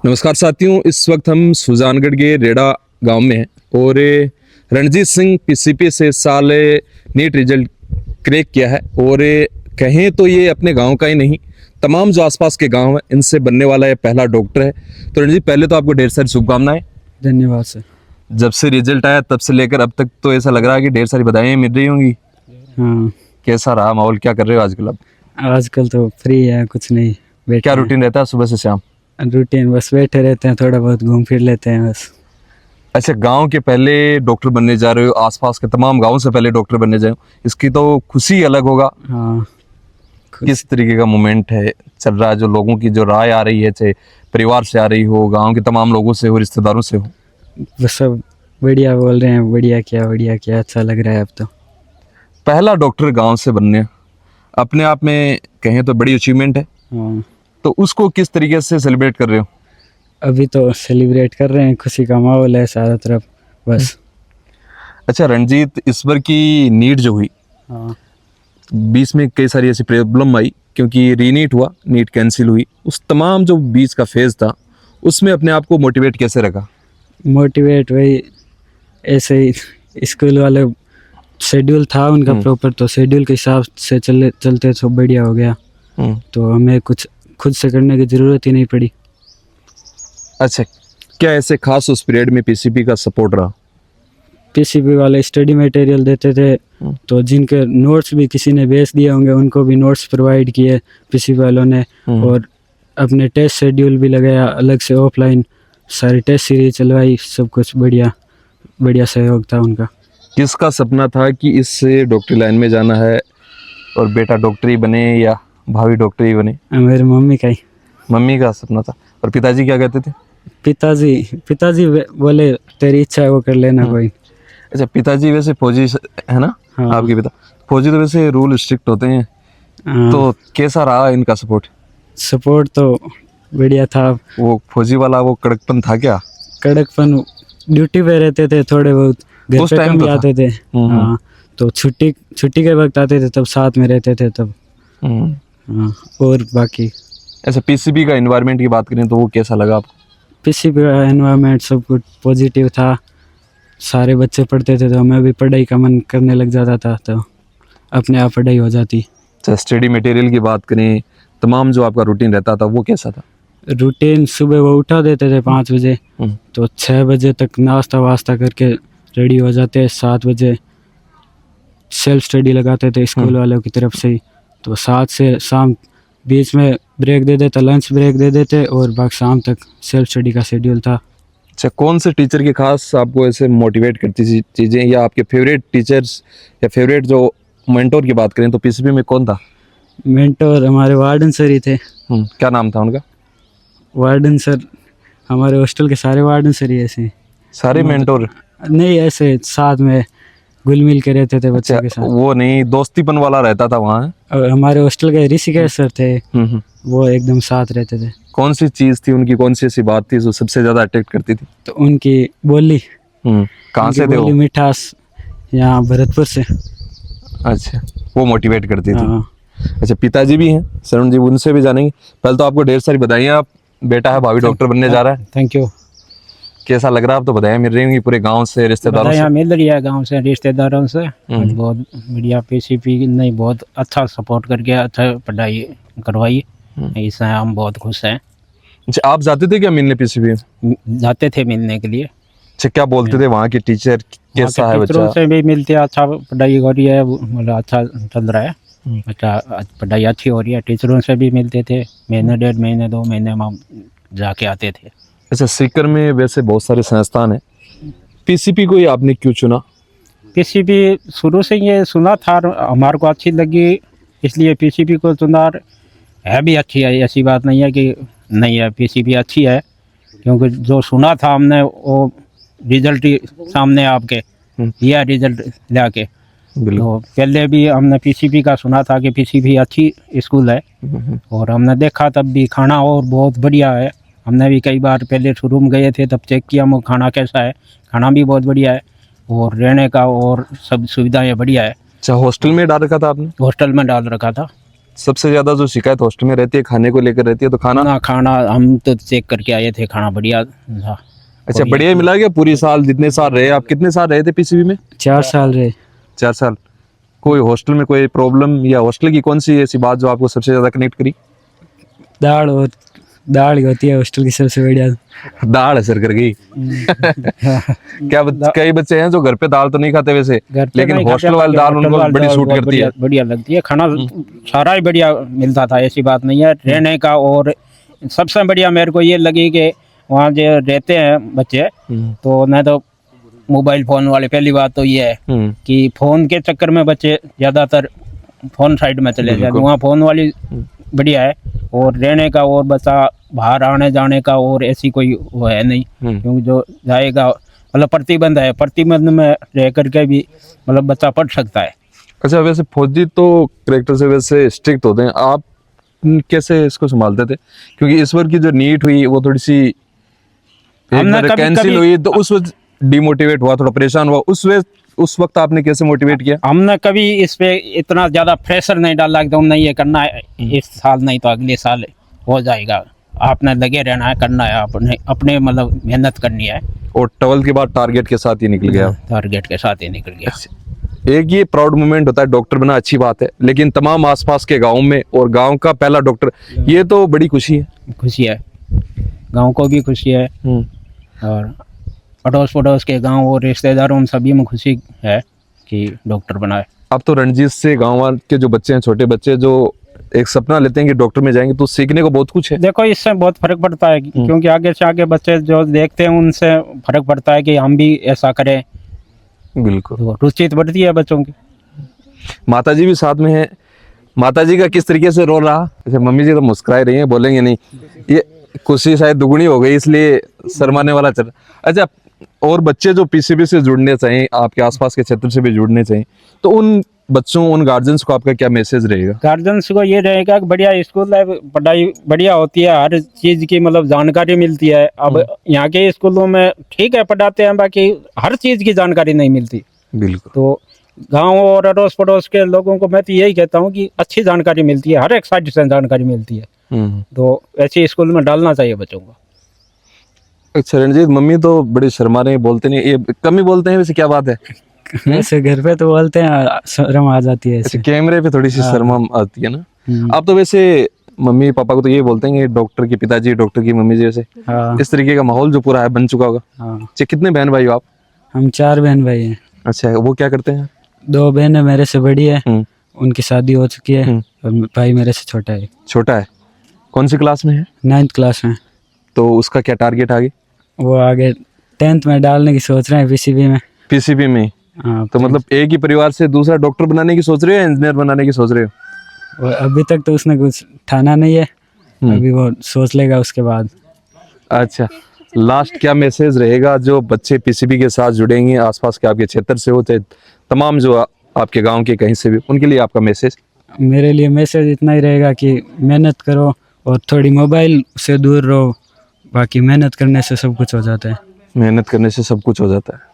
नमस्कार साथियों, इस वक्त हम सुजानगढ़ के रेड़ा गांव में हैं और रणजीत सिंह पीसीपी से इस साल नीट रिजल्ट क्रैक किया है और कहें तो ये अपने गांव का ही नहीं, तमाम जो आसपास के गांव हैं इनसे बनने वाला ये पहला डॉक्टर है। तो रणजीत, पहले तो आपको ढेर सारी शुभकामनाएं। धन्यवाद सर। जब से रिजल्ट आया तब से लेकर अब तक तो ऐसा लग रहा है कि ढेर सारी बधाइयाँ मिल रही होंगी। हाँ, कैसा रहा माहौल, क्या कर रहे हो आजकल? अब आजकल तो फ्री है, कुछ नहीं, बैठे क्या रूटीन रहता है सुबह से शाम? रूटीन बस बैठे रहते हैं, थोड़ा बहुत घूम फिर लेते हैं बस। अच्छा, गांव के पहले डॉक्टर बनने जा रहे हो, आसपास के तमाम गांव से पहले डॉक्टर बनने जाए, इसकी तो खुशी अलग होगा। हाँ, किस तरीके का मोमेंट है चल रहा है, जो लोगों की जो राय आ रही है, चाहे परिवार से आ रही हो, गांव के तमाम लोगों से हो, रिश्तेदारों से हो? बस सब बढ़िया बोल रहे हैं, बढ़िया क्या अच्छा लग रहा है अब तो। पहला डॉक्टर गांव से बनने अपने आप में कहें तो बड़ी अचीवमेंट है। हाँ, तो उसको किस तरीके से सेलिब्रेट कर रहे हो? अभी तो सेलिब्रेट कर रहे हैं, खुशी का माहौल है चारों तरफ बस। अच्छा रणजीत, इस बार की नीट जो हुई, हाँ, बीच में कई सारी ऐसी प्रॉब्लम आई क्योंकि रीनीट हुआ, नीट कैंसिल हुई। उस तमाम जो बीच का फेज था उसमें अपने आप को मोटिवेट कैसे रखा? मोटिवेट वही ऐसे ही स्कूल वाले शेड्यूल था उनका प्रॉपर, तो शेड्यूल के हिसाब से चलते तो बढ़िया हो गया। तो हमें कुछ खुद से करने की ज़रूरत ही नहीं पड़ी। अच्छा, क्या ऐसे खास उस पीरियड में पीसीपी का सपोर्ट रहा? पीसीपी वाले स्टडी मटेरियल देते थे, तो जिनके नोट्स भी किसी ने भेज दिए होंगे उनको भी नोट्स प्रोवाइड किए पीसीपी वालों ने, और अपने टेस्ट शेड्यूल भी लगाया अलग से, ऑफलाइन सारी टेस्ट सीरीज चलवाई, सब कुछ बढ़िया सहयोग था उनका। किसका सपना था कि इस डॉक्टरी लाइन में जाना है और बेटा डॉक्टरी बने या भाभी डॉक्टरी बने? मेरी मम्मी का ही। मम्मी का सपना था। और पिताजी क्या कहते थे? पिताजी बोले तेरी इच्छा है वो कर लेना कोई। अच्छा, पिताजी वैसे फौजी है ना? हाँ। आपके पिता फौजी, तो वैसे रूल स्ट्रिक्ट होते हैं। हाँ, तो कैसा रहा इनका सपोर्ट तो बढ़िया था। वो फौजी वाला वो कड़कपन था क्या? कड़कपन, ड्यूटी पे रहते थे, थोड़े बहुत घर उस पे टाइम कम तो भी था। आते थे। हाँ, तो छुट्टी के वक्त आते थे, तब साथ में रहते थे तब। हाँ, और बाकी ऐसा पीसीबी का एनवायरनमेंट की बात करें तो वो कैसा लगा आपको? पीसीबी का एनवायरनमेंट सब कुछ पॉजिटिव था, सारे बच्चे पढ़ते थे तो हमें भी पढ़ाई का मन करने लग जाता था, तो अपने आप पढ़ाई हो जाती। अच्छा, स्टडी मटेरियल की बात करें, तमाम जो आपका रूटीन रहता था वो कैसा था? रूटीन सुबह वो उठा देते थे 5 बजे, तो 6 बजे तक नाश्ता वास्ता करके रेडी हो जाते, 7 बजे सेल्फ स्टडी लगाते थे स्कूल वालों की तरफ से ही, तो 7 से शाम बीच में ब्रेक दे देते, लंच ब्रेक दे देते, और बाकी शाम तक सेल्फ स्टडी का शेड्यूल था। अच्छा, कौन से टीचर की खास आपको ऐसे मोटिवेट करती थी चीज़ें, या आपके फेवरेट टीचर्स या फेवरेट जो मेंटोर की बात करें तो पीसीबी में कौन था? मेंटोर हमारे वार्डन सर ही थे। क्या नाम था उनका? वार्डन सर, हमारे हॉस्टल के सारे वार्डन सर ही ऐसे। सारे मेंटोर नहीं, ऐसे साथ में घुल मिल के रहते थे बच्चों के साथ। वो नहीं, दोस्तीपन वाला रहता था वहाँ? और हमारे हॉस्टल के ऋषिकेश सर थे, वो एकदम साथ रहते थे। कौन सी चीज़ थी उनकी, कौन सी ऐसी बात थी जो सबसे ज़्यादा अट्रैक्ट करती थी? तो उनकी बोली, कहाँ से थे वो? मिठास, यहाँ भरतपुर से। अच्छा, वो मोटिवेट करती थी। हाँ, अच्छा, पिताजी भी हैं सरुण जी, उनसे भी जानेंगे। पहले तो आपको ढेर सारी बधाइयाँ, आप बेटा है भावी डॉक्टर बनने जा रहा है। Thank you. कैसा लग रहा है? आप तो बधाइयाँ मिल रही होंगी पूरे गांव से, रिश्तेदारों से? यहाँ मिल रही है गांव से, रिश्तेदारों से। बहुत बढ़िया, पीसीपी ने बहुत अच्छा सपोर्ट करके अच्छा पढ़ाई करवाई, इससे हम बहुत खुश हैं। अच्छा, आप जाते थे क्या मिलने पीसीबी? जाते थे मिलने के लिए। अच्छा, क्या बोलते थे वहाँ के टीचर, कैसा है बच्चा? टीचरों से भी मिलते, अच्छा पढ़ाई हो रही है, मतलब अच्छा चल रहा है, अच्छा पढ़ाई अच्छी हो रही है। टीचरों से भी मिलते थे, महीने 1.5 महीने 2 महीने में जाके आते थे। अच्छा, सीकर में वैसे बहुत सारे संस्थान हैं, पीसीपी को ही आपने क्यों चुना? पीसीबी शुरू से ये सुना था, हमारे को अच्छी लगी, इसलिए पीसीबी को चुना। है भी अच्छी है, ऐसी बात नहीं है कि नहीं है, पीसीबी अच्छी है, क्योंकि जो सुना था हमने वो रिजल्ट ही सामने आपके यह रिजल्ट लाके। तो पहले भी हमने पीसीबी का सुना था कि पीसीबी अच्छी स्कूल है, और हमने देखा तब भी खाना और बहुत बढ़िया है। हमने भी कई बार पहले शुरू में गए थे तब चेक किया वो खाना कैसा है, खाना भी बहुत बढ़िया है, और रहने का और सब सुविधाएं बढ़िया है। अच्छा, हॉस्टल में डाल रखा था आपने? हॉस्टल में डाल रखा था। सबसे ज्यादा जो शिकायत हॉस्टल में रहती है खाने को लेकर रहती है, तो खाना ना खाना हम तो चेक करके आए थे, खाना बढ़िया था। अच्छा बढ़िया ही मिला गया पूरी साल जितने साल रहे आप? कितने साल रहे थे पीसीबी में? 4 साल रहे। 4 साल। कोई हॉस्टल में कोई प्रॉब्लम, या हॉस्टल की कौन सी ऐसी बात जो आपको सबसे ज्यादा कनेक्ट करी? दाल, और दाल ही होती है हॉस्टल की सबसे बढ़िया। दाल असर कर गई। क्या कई बच्चे हैं जो घर पे दाल तो नहीं खाते वैसे, घर पे लेकिन नहीं हॉस्टल खाते, वाली दाल होटल उनको वाली बड़ी दाल सूट बहुत करती है। बढ़िया लगती है। खाना सारा ही बढ़िया मिलता था, ऐसी बात नहीं है रहने का। और सबसे बढ़िया मेरे को ये लगी कि वहाँ जो रहते हैं बच्चे, तो न तो मोबाइल फ़ोन वाले, पहली बात तो ये है कि फ़ोन के चक्कर में बच्चे ज़्यादातर फ़ोन साइड में चले जाते, वहाँ फ़ोन वाली बढ़िया है। और रहने का, और बच्चा बाहर आने जाने का और ऐसी कोई वो है नहीं, क्योंकि जो जाएगा मतलब प्रतिबंध है, प्रतिबंध में रह करके भी मतलब बच्चा पढ़ सकता है। अच्छा वैसे फौजी तो करेक्टर से वैसे स्ट्रिक्ट होते हैं, आप कैसे इसको संभालते थे? क्योंकि इस बार की जो नीट हुई वो थोड़ी सी हमने कभी- कैंसिल कभी- हुई, तो उस वक्त डिमोटिवेट हुआ, थोड़ा परेशान हुआ। उस वक्त आपने कैसे मोटिवेट किया? हमने कभी इस पे इतना ज़्यादा प्रेशर नहीं डाला कि तुमने ये करना है इस साल, नहीं तो अगले साल हो जाएगा। आपने लगे रहना है, करना है, अपने अपने मतलब मेहनत करनी है। और 12 के बाद टारगेट के साथ ही निकल गया। टारगेट के साथ ही निकल गया। एक ये प्राउड मोमेंट होता है, डॉक्टर बना अच्छी बात है, लेकिन तमाम आसपास के गांव में और गांव का पहला डॉक्टर, ये तो बड़ी खुशी है। खुशी है, गांव को भी खुशी है, और अड़ोस पड़ोस के गांव और रिश्तेदारों उन सभी में खुशी है कि डॉक्टर बनाए। अब तो रणजीत से गांव के जो बच्चे हैं, छोटे बच्चे जो एक सपना लेते हैं कि डॉक्टर में जाएंगे, तो सीखने को बहुत कुछ है। देखो इससे बहुत फर्क पड़ता है, क्योंकि आगे से आगे बच्चे जो देखते हैं उनसे फर्क पड़ता है कि हम भी ऐसा करें, बिल्कुल। तो रुचि तो बढ़ती है बच्चों की। माता जी भी साथ में है, माता जी का किस तरीके से रोल रहा? अच्छा मम्मी जी तो मुस्कुरा रही हैं, बोलेंगे नहीं, ये खुशी शायद दुगुनी हो गई इसलिए शर्माने वाला चल। अच्छा और बच्चे जो पीसीबी से जुड़ने चाहिए, आपके आसपास के क्षेत्र से भी जुड़ने चाहिए, तो उन बच्चों, उन गार्जियंस को आपका क्या मैसेज रहेगा? गार्जियंस को ये रहेगा कि बढ़िया स्कूल है, पढ़ाई बढ़िया होती है, हर चीज़ की मतलब जानकारी मिलती है। अब यहाँ के स्कूलों में ठीक है पढ़ाते हैं, बाकी हर चीज़ की जानकारी नहीं मिलती। बिल्कुल। तो गांव और अड़ोस पड़ोस के लोगों को मैं तो यही कहता हूँ कि अच्छी जानकारी मिलती है, हर एक साइड से जानकारी मिलती है, तो ऐसे स्कूल में डालना चाहिए बच्चों को। अच्छा रणजीत, मम्मी तो बड़ी शर्मा रहे हैं, बोलते नहीं, ये कम ही बोलते हैं, वैसे क्या बात है? वैसे घर पे तो बोलते हैं, शर्म आ जाती है अच्छा ऐसे। कैमरे पे थोड़ी सी शर्मा आती है ना। आप तो वैसे मम्मी पापा को तो ये बोलते हैं कि डॉक्टर के पिताजी, डॉक्टर की मम्मी जैसे, हाँ इस तरीके का माहौल जो पूरा है बन चुका होगा। हाँ। अच्छा कितने बहन भाई हो आप? हम 4 बहन भाई हैं। अच्छा वो क्या करते हैं? 2 बहनें मेरे से बड़ी है, उनकी शादी हो चुकी है, और भाई मेरे से छोटा है। छोटा है, कौन सी क्लास में है? 9th क्लास में। तो उसका क्या टारगेट आगे? वो आगे 10th में डालने की सोच रहे हैं, पीसीबी में। पीसीबी में? हाँ, तो मतलब एक ही परिवार से दूसरा डॉक्टर बनाने की सोच रहे हो या इंजीनियर बनाने की सोच रहे हो? वो अभी तक तो उसने कुछ ठाना नहीं है, अभी वो सोच लेगा उसके बाद। अच्छा लास्ट क्या मैसेज रहेगा जो बच्चे पीसीबी के साथ जुड़ेंगे, आसपास के आपके क्षेत्र से हो, चाहे तमाम जो आपके गांव के कहीं से भी, उनके लिए आपका मैसेज? मेरे लिए मैसेज इतना ही रहेगा कि मेहनत करो और थोड़ी मोबाइल से दूर रहो, बाकी मेहनत करने से सब कुछ हो जाता है। मेहनत करने से सब कुछ हो जाता है।